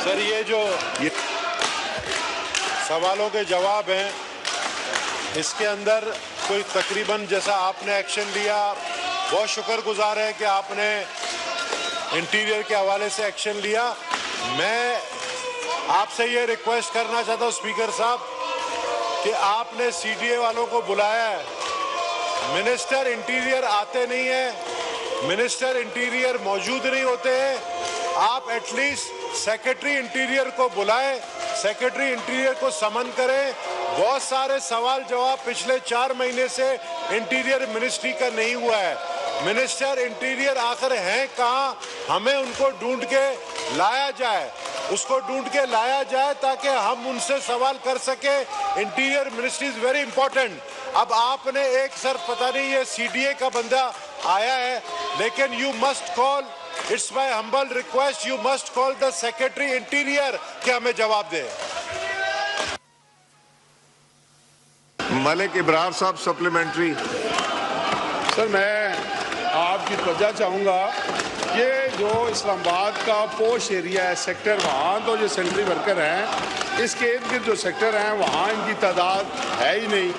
Sir ये सवालों के जवाब हैं, इसके अंदर कोई तकरीबन जैसा आपने एक्शन लिया, बहुत शुक्रगुजार है कि आपने इंटीरियर के हवाले से एक्शन लिया। मैं आपसे ये रिक्वेस्ट करना चाहता हूँ स्पीकर साहब कि आपने सीडीए वालों को बुलाया है, मिनिस्टर इंटीरियर आते नहीं है, मिनिस्टर इंटीरियर मौजूद नहीं होते हैं, आप एटलीस्ट सेक्रेटरी इंटीरियर को बुलाएं, सेक्रेटरी इंटीरियर को समन करें। बहुत सारे सवाल जवाब पिछले 4 महीने से इंटीरियर मिनिस्ट्री का नहीं हुआ है। मिनिस्टर इंटीरियर आखिर हैं कहाँ, हमें उनको ढूंढ के लाया जाए, उसको ढूंढ के लाया जाए ताकि हम उनसे सवाल कर सके। Interior ministry is very important. अब आपने एक सर पता नहीं ये सीडीए का बंदा आया है, लेकिन you must call, it's my humble request, you must call the secretary interior कि हमें जवाब दे। मलिक इब्रार साहब सप्लीमेंट्री। सर मैं आपकी तवज्जो चाहूँगा, ये जो इस्लामाबाद का पोश एरिया है सेक्टर, वहाँ तो जो सेंट्री वर्कर हैं, इसके इर्द गिर्द जो सेक्टर हैं वहाँ इनकी तादाद है ही नहीं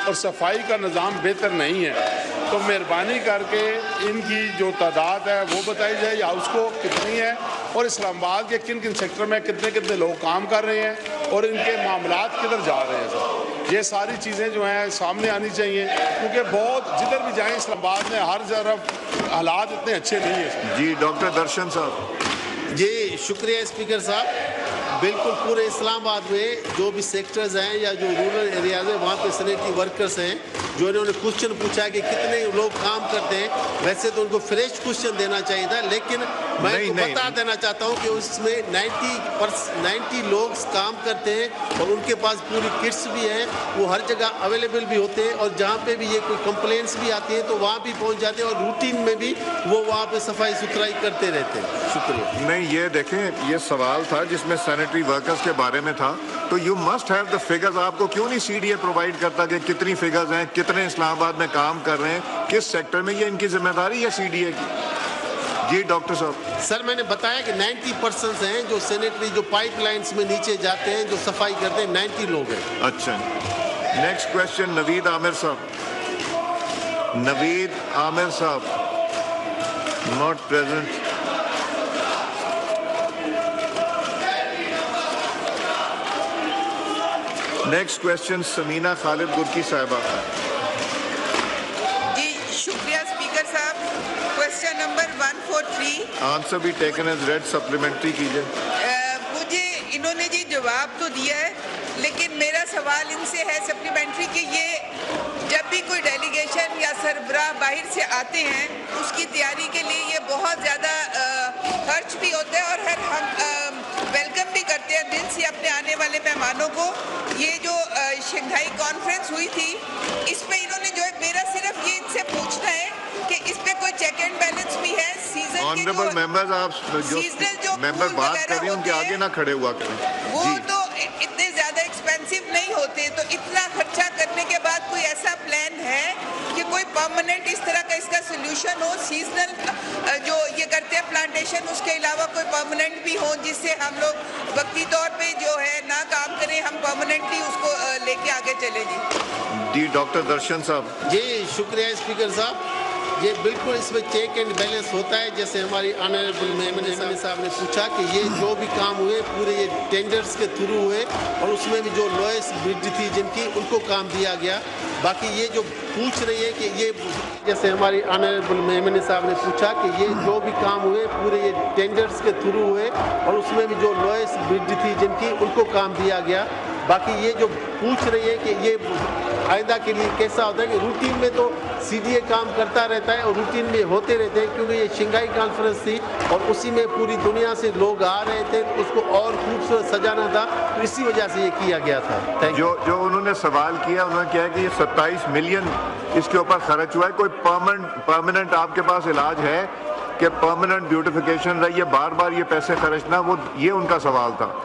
और सफाई का निज़ाम बेहतर नहीं है। तो मेहरबानी करके इनकी जो तादाद है वो बताई जाए, या उसको कितनी है और इस्लामाबाद के किन किन सेक्टर में कितने कितने लोग काम कर रहे हैं और इनके मामलात किधर जा रहे हैं। सर ये सारी चीज़ें जो हैं सामने आनी चाहिए, क्योंकि बहुत जिधर भी जाएं इस्लामाबाद में हर तरफ हालात इतने अच्छे नहीं हैं। जी डॉक्टर दर्शन साहब। जी शुक्रिया स्पीकर साहब। बिल्कुल पूरे इस्लामाबाद में जो भी सेक्टर्स हैं या जो रूरल एरियाज हैं वहाँ पे सैनिटरी वर्कर्स हैं, जो इन्होंने क्वेश्चन पूछा कि कितने लोग काम करते हैं, वैसे तो उनको फ्रेश क्वेश्चन देना चाहिए था, लेकिन मैं तो बता देना चाहता हूँ कि उसमें 90 लोग काम करते हैं और उनके पास पूरी किट्स भी हैं, वो हर जगह अवेलेबल भी होते हैं और जहाँ पे भी ये कोई कंप्लेंट्स भी आती हैं तो वहाँ भी पहुँच जाते हैं और रूटीन में भी वो वहाँ पे सफाई सुथराई करते रहते हैं। शुक्रिया। नहीं ये देखें, ये सवाल था जिसमें सैनिटरी वर्कर्स के बारे में था, तो you must have the figures. आपको क्यों नहीं सीडीए प्रोवाइड करता कि कितनी फिगर्स हैं, कितने इस्लामाबाद में काम कर रहे हैं, किस सेक्टर में, ये इनकी जिम्मेदारी है सीडीए की। जी डॉक्टर साहब। सर मैंने बताया कि 90% हैं जो सैनिटरी जो पाइपलाइंस में नीचे जाते हैं, जो सफाई करते हैं, 90 लोग हैं। अच्छा, नेक्स्ट क्वेश्चन नवीद आमिर साहब। नवीद आमिर साहब not present. Next question Sameena Khalid Gurki साहिबा। जी शुक्रिया स्पीकर साहब। Question number 143। आंसर भी टेकन एज रेड, सप्लीमेंट्री कीजिए। मुझे इन्होंने जी जवाब तो दिया है, लेकिन मेरा सवाल इनसे है सप्लीमेंट्री कि ये जब भी कोई डेलीगेशन या सरबराह बाहर से आते हैं उसकी तैयारी के लिए ये बहुत ज़्यादा खर्च भी होता है और हम वेलकम भी करते हैं दिल से अपने आने वाले मेहमानों को। ये जो शंघाई कॉन्फ्रेंस हुई थी, इसमें इन्होंने जो है, मेरा सिर्फ ये इनसे पूछना है कि इस पे कोई चेक एंड बैलेंस भी है। सीजन ऑनरेबल मेंबर्स, आप जो मेंबर बात कर रहे हैं उनके आगे ना खड़े हुआ करें। वो तो इतने ज़्यादा एक्सपेंसिव नहीं होते, तो इतना खर्चा करने के बाद कोई ऐसा प्लान है कि कोई परमानेंट इस तरह का इसका सोल्यूशन हो? सीजनल जो ये करते हैं प्लांटेशन, उसके अलावा कोई परमानेंट भी हो जिससे हम लोग वक्ती तौर पे जो है ना काम करें, हम परमानेंटली उसको लेके आगे चले। जी डॉक्टर दर्शन साहब। जी शुक्रिया स्पीकर साहब। ये बिल्कुल इसमें चेक एंड बैलेंस होता है, जैसे हमारी ऑनरेबल मेमन साहब ने पूछा कि ये जो भी काम हुए पूरे ये टेंडर्स के थ्रू हुए और उसमें भी जो लोएस्ट बिड थी जिनकी, उनको काम दिया गया। बाकी ये जो पूछ रही है कि ये, जैसे हमारी ऑनरेबल मेमन साहब ने पूछा कि ये जो भी काम हुए पूरे ये टेंडर्स के थ्रू हुए और उसमें भी जो लोएस्ट बिड थी जिनकी, उनको काम दिया गया। बाकी ये जो पूछ रही है कि ये आइंदा के लिए कैसा होता है कि रूटीन में तो सीडीए काम करता रहता है और रूटीन में होते रहते हैं, क्योंकि ये शंघाई कॉन्फ्रेंस थी और उसी में पूरी दुनिया से लोग आ रहे थे, तो उसको और खूबसूरत सजाना था, तो इसी वजह से ये किया गया था। जो उन्होंने सवाल किया, उन्होंने कहा कि ये 27 मिलियन इसके ऊपर खर्च हुआ है, कोई परमानेंट आपके पास इलाज है कि परमानेंट ब्यूटिफिकेशन रही है, बार बार ये पैसे खर्चना, वो ये उनका सवाल था।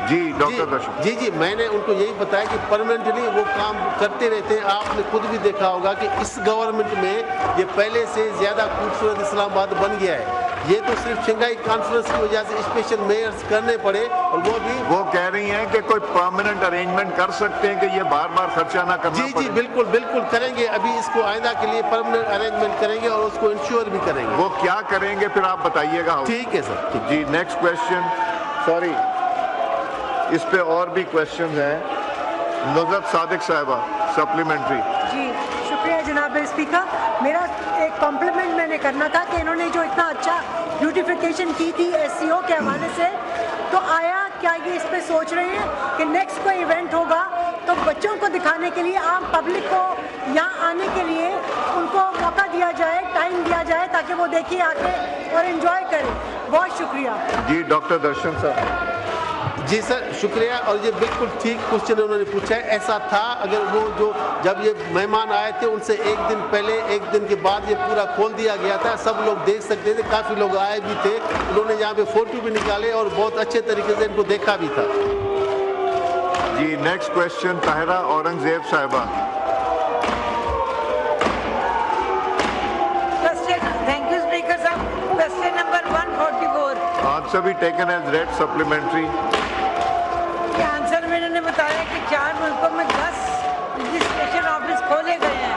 जी डॉक्टर दर्शन। जी मैंने उनको यही बताया कि परमानेंटली वो काम करते रहते हैं। आपने खुद भी देखा होगा कि इस गवर्नमेंट में ये पहले से ज़्यादा खूबसूरत इस्लामाबाद बन गया है। ये तो सिर्फ शंघाई कॉन्फ्रेंस की वजह से स्पेशल मेयर्स करने पड़े, और वो कह रही हैं कि कोई परमानेंट अरेंजमेंट कर सकते हैं कि ये बार बार खर्चा ना करना पड़े। जी बिल्कुल बिल्कुल करेंगे, अभी इसको आइंदा के लिए परमानेंट अरेंजमेंट करेंगे और उसको इंश्योर भी करेंगे। वो क्या करेंगे फिर आप बताइएगा। ठीक है सर। जी नेक्स्ट क्वेश्चन, सॉरी इस पे और भी क्वेश्चन हैं। नुज़रत सादिक साहिबा, सप्लीमेंट्री। जी शुक्रिया जनाब स्पीकर। मेरा एक कॉम्प्लीमेंट मैंने करना था कि इन्होंने जो इतना अच्छा ब्यूटिफिकेशन की थी SCO के हवाले से, तो आया क्या ये इस पे सोच रहे हैं कि नेक्स्ट कोई इवेंट होगा तो बच्चों को दिखाने के लिए, आम पब्लिक को यहाँ आने के लिए उनको मौका दिया जाए, टाइम दिया जाए, ताकि वो देखिए आके और एंजॉय करें। बहुत शुक्रिया। जी डॉक्टर दर्शन साहब। जी सर शुक्रिया, और ये बिल्कुल ठीक क्वेश्चन उन्होंने पूछा है। ऐसा था, अगर वो जो जब ये मेहमान आए थे उनसे एक दिन पहले, एक दिन के बाद ये पूरा खोल दिया गया था, सब लोग देख सकते थे, काफ़ी लोग आए भी थे, उन्होंने यहाँ पे फोटो भी निकाले और बहुत अच्छे तरीके से इनको देखा भी था। जी नेक्स्ट क्वेश्चन, ताहिरा औरंगजेब साहिबा। थैंक यू स्पीकर साहब। Question number 144। आंसर भी टेकन एज रेड, सप्लीमेंट्री। ये आंसर में इन्होंने बताया कि 4 मुल्कों में 10 रजिस्ट्रेशन ऑफिस खोले गए हैं।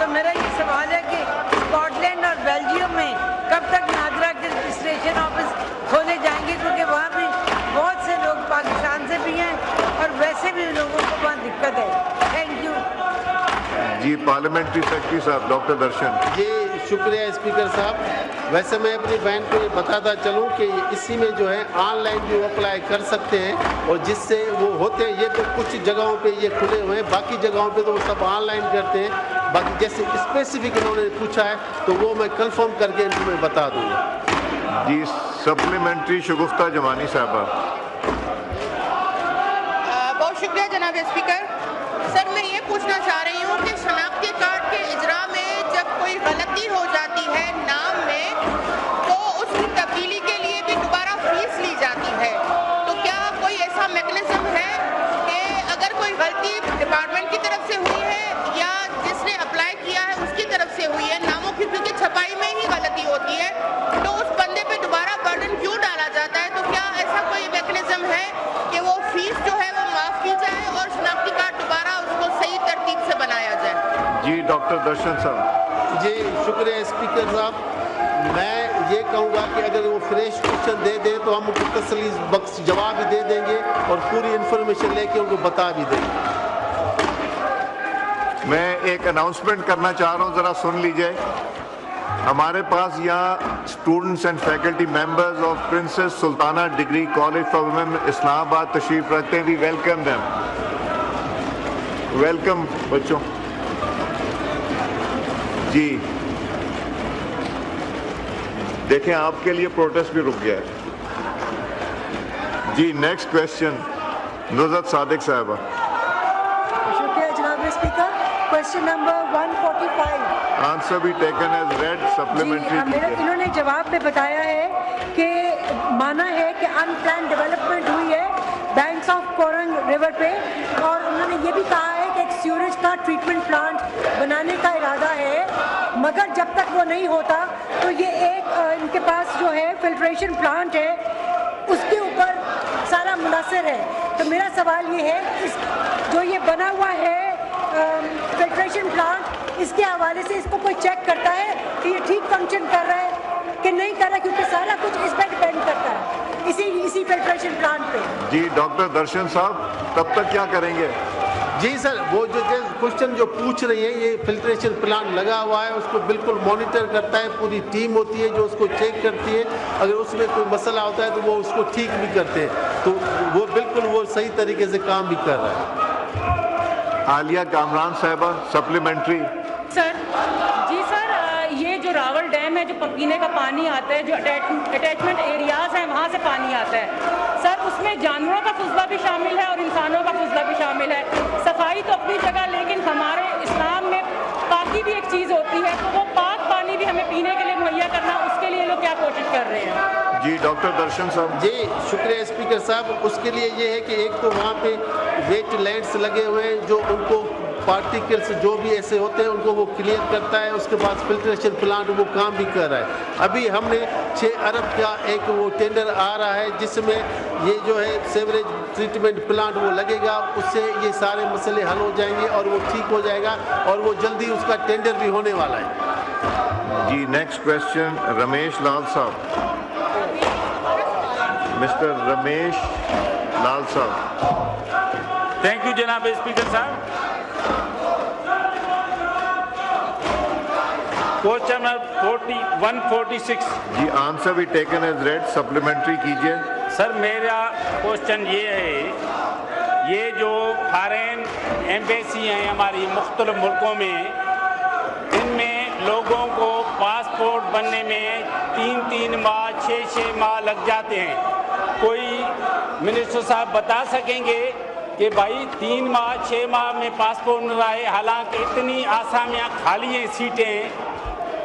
तो मेरा ये सवाल है कि स्कॉटलैंड और बेल्जियम में कब तक नादरा के रजिस्ट्रेशन ऑफिस खोले जाएंगे, क्योंकि वहाँ भी बहुत से लोग पाकिस्तान से भी हैं और वैसे भी लोगों को वहाँ दिक्कत है। Thank you. Ji parliamentary secretary साहब, डॉक्टर दर्शन। जी शुक्रिया स्पीकर साहब। वैसे मैं अपनी बहन को ये बताता चलूँ कि इसी में जो है ऑनलाइन भी वो अप्लाई कर सकते हैं, और जिससे वो होते हैं, ये तो कुछ जगहों पे ये खुले हुए हैं, बाकी जगहों पे तो वो सब ऑनलाइन करते हैं। बाकी जैसे स्पेसिफिक इन्होंने पूछा है तो वो मैं कंफर्म करके इनको मैं बता दूँगा। जी सप्लीमेंट्री शगुफ्ता जमानी साहबा। बहुत शुक्रिया जनाब स्पीकर। सर मैं ये पूछना चाह रही हूँ कि शनाख्ती कार्ड के इजरा में जब कोई गलती हो जाती है नाम में, तो उसकी तब्दीली के लिए भी दोबारा फीस ली जाती है। तो क्या कोई ऐसा मैकेनिज्म है कि अगर कोई गलती डिपार्टमेंट की तरफ से हुई है या जिसने अप्लाई किया है उसकी तरफ से हुई है, नामों की क्योंकि छपाई में ही गलती होती है, तो उस बंदे पे दोबारा बर्डन क्यों डाला जाता है? तो क्या ऐसा कोई मैकेनिज्म है कि वो फीस जो है वो माफ़ की जाए और शनाख्ती कार्ड दोबारा उसको सही तरतीब से बनाया जाए? जी डॉक्टर दर्शन साहब। जी शुक्रिया स्पीकर साहब। मैं ये कहूँगा कि अगर वो फ्रेश क्वेश्चन दे दें तो हम उनको तसल्ली बख्श जवाब भी दे देंगे और पूरी इन्फॉर्मेशन लेके उनको बता भी देंगे। मैं एक अनाउंसमेंट करना चाह रहा हूँ, ज़रा सुन लीजिए। हमारे पास यहाँ students and faculty members of princess Sultana degree college for women Islamabad तशरीफ रखते हैं। We welcome them. वेलकम बच्चों। जी देखें आपके लिए प्रोटेस्ट भी रुक गया है। जी नेक्स्ट क्वेश्चन, नुज़रत सादिक साहिबा। शुक्रिया जनाब स्पीकर। Question number 145। आंसर भी टेकन एज रेड, सप्लीमेंट्री। इन्होंने जवाब में बताया है कि माना है कि अनप्लान डेवलपमेंट हुई है बैंक्स ऑफ कोरंग रिवर पे, और उन्होंने ये भी कहा है कि एक सीवरेज का ट्रीटमेंट प्लांट बनाने का इरादा है, मगर जब तक वो नहीं होता तो ये एक इनके पास जो है फिल्ट्रेशन प्लांट है उसके ऊपर सारा मुनहसर है। तो मेरा सवाल ये है, जो ये बना हुआ है फिल्ट्रेशन प्लांट, इसके हवाले से इसको कोई चेक करता है कि ये ठीक फंक्शन कर रहा है कि नहीं कर रहा, क्योंकि सारा कुछ इस पर डिपेंड करता है, इसी फिल्ट्रेशन प्लांट पे। जी डॉक्टर दर्शन साहब, तब तक क्या करेंगे? जी सर, वो जो क्वेश्चन जो पूछ रही है, ये फिल्ट्रेशन प्लांट लगा हुआ है, उसको बिल्कुल मॉनिटर करता है, पूरी टीम होती है जो उसको चेक करती है, अगर उसमें कोई मसला होता है तो वो उसको ठीक भी करते हैं, तो वो बिल्कुल वो सही तरीके से काम भी कर रहा है। आलिया कामरान साहिबा, सप्लीमेंट्री। सर जी सर, ये जो रावल डैम है, जो पीने का पानी आता है, जो अटैचमेंट एरियाज हैं वहाँ से पानी आता है सर, उसमें जानवरों का फुजला भी शामिल है और इंसानों का फुजला भी शामिल है। सफाई तो अपनी जगह, लेकिन हमारे इस्लाम में पाकी भी एक चीज़ होती है, तो वो पाक पानी भी हमें पीने के लिए मुहैया करना, उसके लिए लोग क्या कोशिश कर रहे हैं? जी डॉक्टर दर्शन साहब। जी शुक्रिया स्पीकर साहब। उसके लिए ये है कि एक तो वहाँ पे वेट लैंड्स लगे हुए हैं जो उनको पार्टिकल्स जो भी ऐसे होते हैं उनको वो क्लियर करता है। उसके बाद फिल्ट्रेशन प्लांट वो काम भी कर रहा है। अभी हमने 6 अरब का एक वो टेंडर आ रहा है जिसमें ये जो है सेवरेज ट्रीटमेंट प्लांट वो लगेगा। उससे ये सारे मसले हल हो जाएंगे और वो ठीक हो जाएगा और वो जल्दी उसका टेंडर भी होने वाला है। जी नेक्स्ट क्वेश्चन रमेश लाल साहब। मिस्टर रमेश लाल साहब। थैंक यू जनाब स्पीकर साहब। Question number 146। जी आंसर भी टेकन एज रेड, सप्लीमेंट्री कीजिए। सर मेरा क्वेश्चन ये है, ये जो फॉरेन एम्बेसी हैं हमारी मुख्तलिफ मुल्कों में, इनमें लोगों को पासपोर्ट बनने में 3-3 माह 6-6 माह लग जाते हैं। कोई मिनिस्टर साहब बता सकेंगे कि भाई 3 माह 6 माह में पासपोर्ट न आए, हालांकि इतनी आसामियाँ खाली हैं सीटें,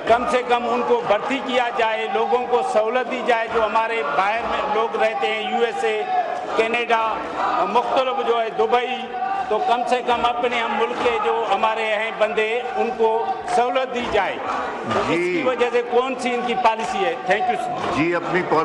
कम से कम उनको भर्ती किया जाए, लोगों को सहूलत दी जाए जो हमारे बाहर में लोग रहते हैं, USA, कनाडा, मुख्तलिफ जो है दुबई, तो कम से कम अपने हम मुल्क के जो हमारे हैं बंदे उनको सहूलत दी जाए। तो इसकी वजह से कौन सी इनकी पॉलिसी है? Thank you. जी अपनी